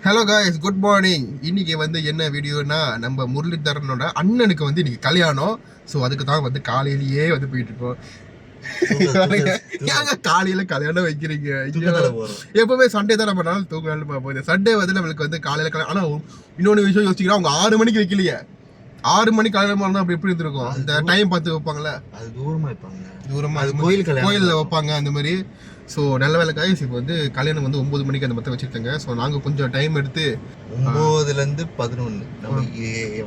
Hello guys, good morning. இன்னைக்கு வந்து என்ன வீடியோனா, நம்ம முரளிதரனோட அண்ணனுக்கு வந்து இன்னைக்கு கல்யாணம். ஸோ அதுக்கு தான் வந்து காலையிலேயே வந்து போயிட்டு இருக்கோம். ஏங்க காலையில கல்யாணம் வைக்கிறீங்க? எப்பவுமே சண்டே தான் நம்ம நாள் தூங்கலாம்னு பார்ப்போம். சண்டே வந்து நம்மளுக்கு வந்து காலையில கல்யாணம். ஆனால் இன்னொன்று விஷயம் யோசிக்கிறோம், அவங்க 6 மணிக்கு வைக்கலையே. 6 மணிக்கு கல்யாணம் இருந்தால் அப்படி எப்படி இருந்திருக்கும்? அந்த டைம் பார்த்து வைப்பாங்களே, அது தூரமா வைப்பாங்க. தூரமா கோயிலில் வைப்பாங்க அந்த மாதிரி. ஸோ நல்ல வேலை காய்ஸ், இப்போ வந்து கல்யாணம் வந்து 9 மணிக்கு அந்த மொத்தம் வச்சுருக்காங்க. ஸோ நாங்கள் கொஞ்சம் டைம் எடுத்து 9லேருந்து 11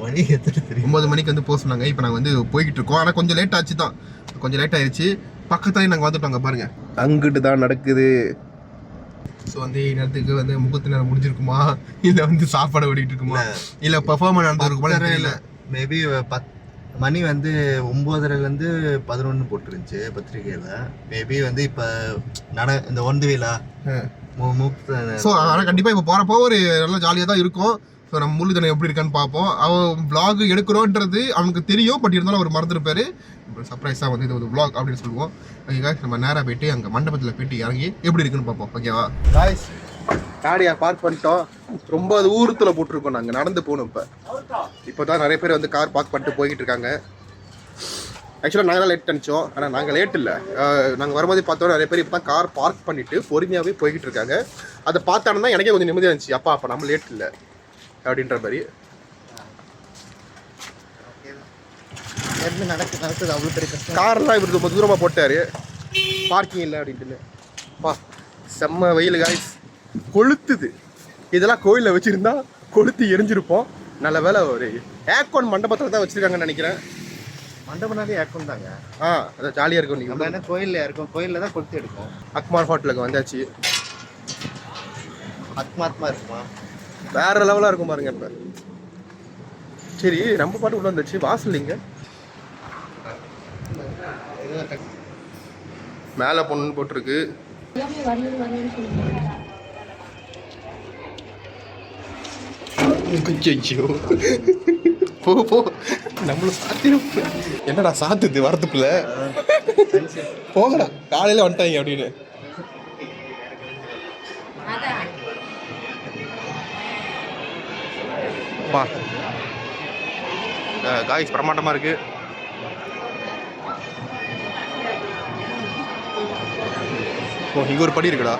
மணி 9 மணிக்கு வந்து போக சொன்னாங்க. இப்போ நாங்கள் வந்து போய்கிட்டு இருக்கோம். ஆனால் கொஞ்சம் லேட் ஆச்சு தான், கொஞ்சம் லேட் ஆயிடுச்சு. பக்கத்துலேயே நாங்கள் வந்துட்டோங்க பாருங்க, அங்கிட்டு தான் நடக்குது. ஸோ வந்து நேரத்துக்கு வந்து முகத்து நேரம் முடிஞ்சிருக்குமா, இல்லை வந்து சாப்பாடு ஓடிட்டு இருக்குமா, இல்லை பெர்ஃபார்மன்ஸ் நடந்துருக்குமா தெரியல. மேபி மணி வந்து 9:30லேருந்து 11 போட்டுருந்துச்சு பத்திரிகையில். மேபி வந்து இப்போ இந்த ஒன்றுவிழா ஸோ ஆனால் கண்டிப்பாக இப்போ போகிறப்போ ஒரு நல்லா ஜாலியாக தான் இருக்கும். ஸோ நம்ம முரளிதரன் எப்படி இருக்கான்னு பார்ப்போம். அவன் விளாக் எடுக்கிறோன்றது அவனுக்கு தெரியும், பட் இருந்தாலும் அவர் மறந்துருப்பாரு. சர்ப்ரைஸாக வந்து இது ஒரு விளாக் அப்படின்னு சொல்லுவோம். ஓகேவா, நம்ம நேராக போயிட்டு அங்கே மண்டபத்தில் போயிட்டு இறங்கி எப்படி இருக்குன்னு பார்ப்போம். ஓகேவா காய்ஸ், காடியா பார்க் பண்ணிட்டோம். ரொம்ப அது ஊரத்தில் போட்டிருக்கோம், நாங்கள் நடந்து போகணும். இப்போ தான் நிறைய பேர் வந்து கார் பார்க் பண்ணிட்டு போய்கிட்டு இருக்காங்க. ஆக்சுவலாக நாங்கள் லேட் அனுப்பிச்சோம், ஆனால் நாங்கள் லேட் இல்லை. நாங்கள் வரும்போது பார்த்தோம் நிறைய பேர் இப்போ தான் கார் பார்க் பண்ணிவிட்டு பொறுமையாகவே போய்கிட்டு இருக்காங்க. அதை பார்த்தானு தான் எனக்கே கொஞ்சம் நிம்மதியாக இருந்துச்சு. அப்போ நம்ம லேட் இல்லை அப்படின்ற மாதிரி. நடக்குது அவ்வளோ பெரிய கஷ்டம். கார்லாம் இவர் ரொம்ப தூரமாக போட்டார், பார்க்கிங் இல்லை அப்படின்ட்டு. பா செம்ம வெயில் காய்ஸ், கொளுத்துது. இதெல்லாம் கோயிலில் வச்சுருந்தா கொளுத்து எரிஞ்சிருப்போம். நல்ல வேலை ஒரு ஏக்கோன் மண்டபத்தில் தான் வச்சுருக்காங்கன்னு நினைக்கிறேன். மண்டபம்னாலே ஏக்கோன் தாங்க. அதை ஜாலியாக இருக்கும். நீங்கள் நம்ம என்ன கோயிலில் இருக்கோம், கோயிலில் தான் கொளுத்து எடுக்கும். அக்மார் ஹோட்டலுக்கு வந்தாச்சு. ஆத்மாத்மா இருக்குமா, வேற லெவலாக இருக்கும் பாருங்க. இப்போ சரி, நம்ம பாட்டு உள்ள வந்துச்சு. வாசல் இங்கே மேலே பொண்ணு போட்டிருக்கு. போ போ, நம்மளும் சாத்திரம். என்னடா சாத்துது வரத்துக்குள்ள, போகடா காலையில் வந்துட்டாங்க அப்படின்னு. பா காய்ஸ் பிரமாண்டமாக இருக்கு. ஓ, இங்கே ஒரு படி இருக்குடா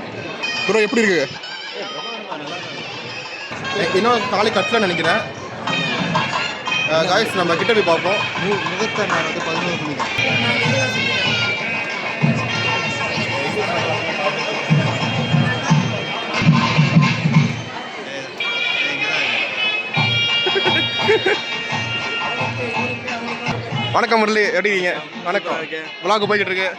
ப்ரோ. எப்படி இருக்கு? இன்னும் காலை கட்டல நினைக்கிறேன். காய்ஸ் நம்ம கிட்ட போய் பார்ப்போம். முகத்தை நான் வந்து 11 மணி வணக்கம் முரளி, எப்படி இருக்கீங்க? வணக்கம். விளாக் போய்கிட்டு இருக்கு.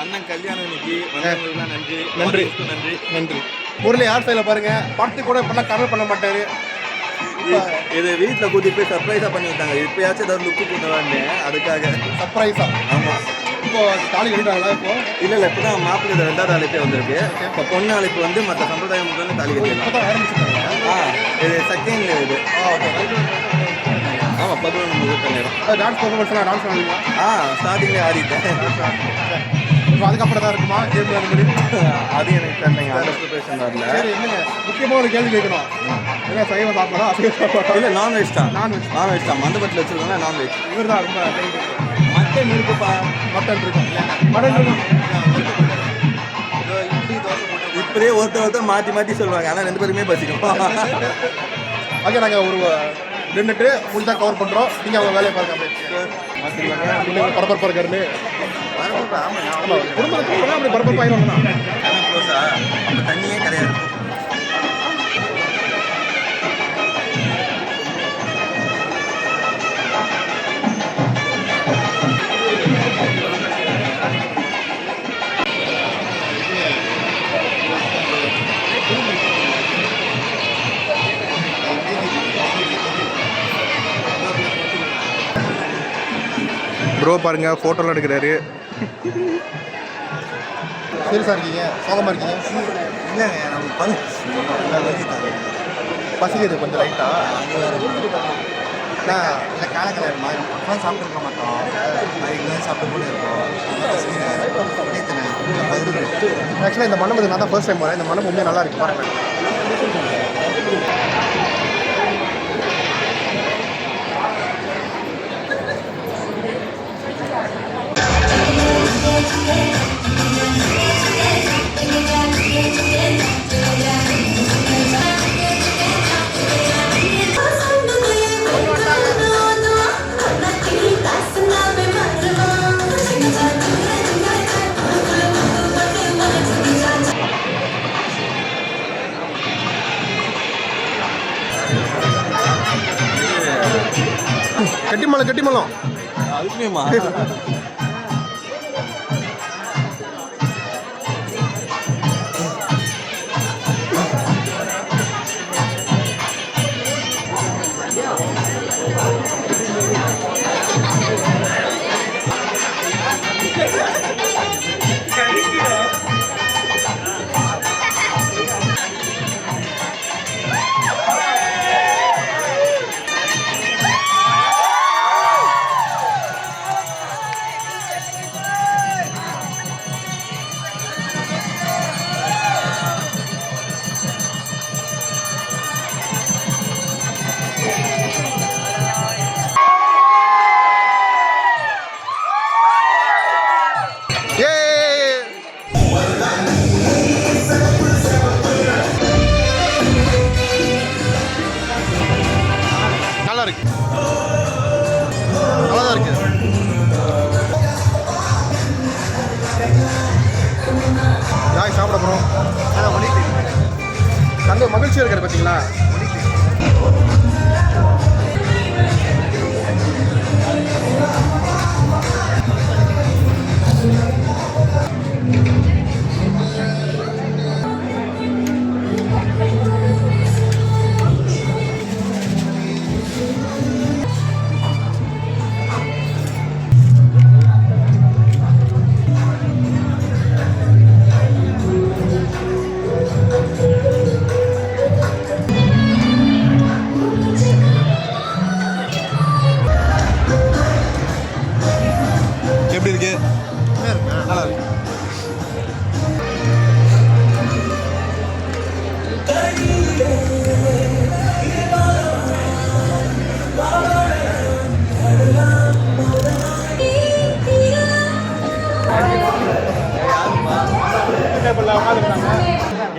அண்ணன் கல்யாணம் இன்னைக்கு நன்றி நன்றி நன்றி நன்றி. முரளி யார் சைடில் பாருங்க, படத்துக்கு கூட இப்பெல்லாம் கவர் பண்ண மாட்டாரு. இது வீட்டில் கூட்டிட்டு போய் சர்ப்ரைஸாக பண்ணி விட்டாங்க. இப்பயாச்சும் ஏதாவது லுக்கு கொடுத்தாங்க, அதுக்காக சர்ப்ரைஸா. ஆமாம். இப்போ தாலி கட்டிட்டாங்களா? இப்போ இல்லை இப்போ தான் மாப்பிள்ளை 2வது அழைப்பே வந்திருக்கு. இப்போ பொண்ணு அழைப்பு வந்து மற்ற சம்பிரதாயம் முதல்ல தாலி கட்டிடலாம். ஆரம்பிச்சுட்டாங்க. இது செகண்ட் இது. ஆமாம், 11 முகூர்த்த நேரம். டான்ஸ் பர்ஃபார்மன்ஸ்லாம் டான்ஸ் பண்ணுவீங்களா? ஸ்டார்டிங்லேயே ஆடிட்டேன். இப்போ அதுக்கப்புறம் தான் இருக்குமா கேம் அந்த மாதிரி? அது எனக்கு தெரியலைங்க, அந்த ப்ரிப்பரேஷன் வரல. சரி, என்னங்க முக்கியமாக ஒரு கேள்வி கேட்கணும். என்ன சைவ சாப்பாடா அசைவ சாப்பாடா? இல்லை, நான்வெஜ் தான். நான்வெஜ் தான். மண்டபத்தில் வச்சுருக்காங்க நான்வெஜ். இவர் தான் ரொம்ப மட்டன் இருக்குப்பா. மட்டன் இருக்கும். மட்டன் இருக்கும். இப்படியே ஒருத்தர் மாற்றி சொல்லுவாங்க, ஆனால் 2 பேருமே பசிக்கும். ஓகே, நாங்கள் ஒரு 2 முடிஞ்சா கவர் பண்ணுறோம். நீங்கள் அவங்க வேலையை பாருங்க. அப்படியே பரபரப்பாக இருக்காருன்னு குடும்பத்தில் அப்படி பரபரப்பாயிரும் தான். தண்ணியே கிடையாது. ப்ரோ பாருங்க, ஃபோட்டோலாம் எடுக்கிறாரு. சீரியஸாக இருக்கீங்க? சோகமாக இருக்கீங்க? இல்லைங்க, நம்ம பசிக்குது கொஞ்சம் லைட்டாக. இல்லை காலக்கலை மாதிரி சாப்பிட்டுருக்க மாட்டோம். அதுக்கு சாப்பிட்டு கூட இருக்கோம். ஆக்சுவலாக இந்த மண்டபத்துக்கு நான் தான் ஃபர்ஸ்ட் டைம் போகிறேன். இந்த மண்டபம் உண்மையாக நல்லா இருக்கு பாருங்க. கட்டிமலம் அதுக்குமேமா நல்லா இருக்கு. நல்லா தான் இருக்கு. யாய் சாப்பிட போகிறோம். தங்க மகிழ்ச்சியாக இருக்கிற பார்த்தீங்களா? எப்படி இருக்கு? நல்லா இருக்கு.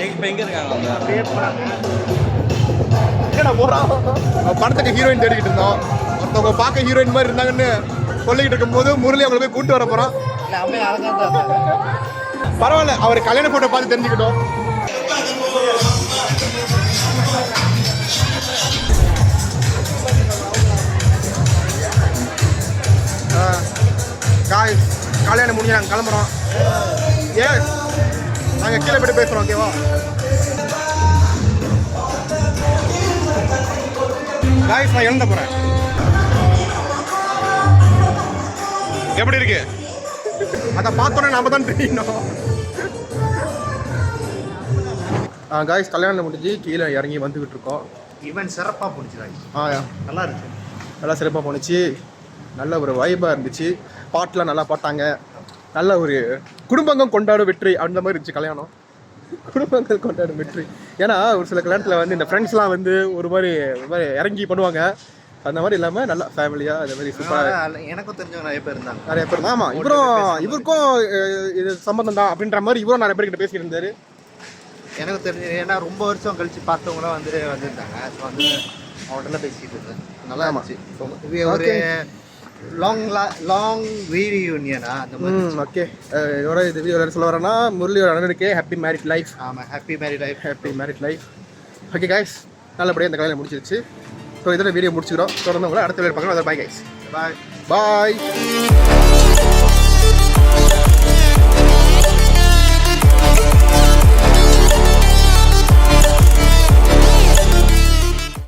இப்ப எங்க இருக்காங்க அவங்க? படத்துக்கு ஹீரோயின் தேடிக்கிட்டு இருந்தோம். ஒருத்தவங்க பார்க்க ஹீரோயின் மாதிரி இருந்தாங்கன்னு சொல்லிக்கிட்டு இருக்கும்போது முரளி அவங்களை போய் கூப்பிட்டு வர போறோம். பரவாயில்ல, அவர் கல்யாண போட்டோ பார்த்து தெரிஞ்சுக்கிட்டோம். கல்யாணம் முடிஞ்சு நாங்கள் கிளம்புறோம். எஸ், நாங்கள் கீழே போய்ட்டு பேசுகிறோம். ஓகேவா காய்ஸ், நான் எழுந்த போகிறேன். எப்படி இருக்கு? அதை பார்த்தோன்னே நாம தான் தெரியணும். காய்ஸ், கல்யாணம் முடிஞ்சு கீழே இறங்கி வந்துக்கிட்டு இருக்கோம். ஈவென்ட் சிறப்பாக போணுச்சு. நல்லா இருக்கு. நல்லா சிறப்பாக போணுச்சு. நல்ல ஒரு வைபாக இருந்துச்சு. பாட்டெலாம் நல்லா பாட்டாங்க. நல்ல ஒரு குடும்பங்கள் கொண்டாடும் வெற்றி அந்த மாதிரி இருந்துச்சு கல்யாணம். குடும்பங்கள் கொண்டாடும் வெற்றி. ஏன்னா ஒரு சில கல்யாணத்தில் வந்து இந்த ஃப்ரெண்ட்ஸ்லாம் வந்து ஒரு மாதிரி இறங்கி பண்ணுவாங்க. அந்த மாதிரி இல்லாமல் நல்லா ஃபேமிலியாக அது மாதிரி சூப்பராக. எனக்கும் தெரிஞ்சவங்க நிறைய பேர் இருந்தாங்க. நிறைய பேர். ஆமாம், இவருக்கும் இது சம்மந்தம் தான் அப்படின்ற மாதிரி இவரும் நிறைய பேர்கிட்ட பேசிக்கிட்டு இருந்தார். எனக்கு தெரிஞ்சு, ஏன்னா ரொம்ப வருஷம் கழிச்சு பார்த்தவங்களாம் வந்திருந்தாங்க. ஸோ வந்து அவங்கள்ட்ட பேசிக்கிட்டு இருந்தேன். நல்லா இருந்துச்சு. ஒரு லாங் ரீயூனியனா அந்த மாதிரி. ஓகே, இதோட இது வீடியோ சொல்ல வரேன்னா முரளியோட அண்ணனுக்கே ஹாப்பி மேரிட் லைஃப். ஆமாம், happy married life. Okay guys, நல்லபடியாக இந்த கல்யாணம் முடிச்சிருச்சு. ஸோ இதோட வீடியோ முடிச்சுக்கிறோம். தொடர்ந்து உங்களை அடுத்த வீடியோ பார்க்கலாம். Bye guys. பாய்.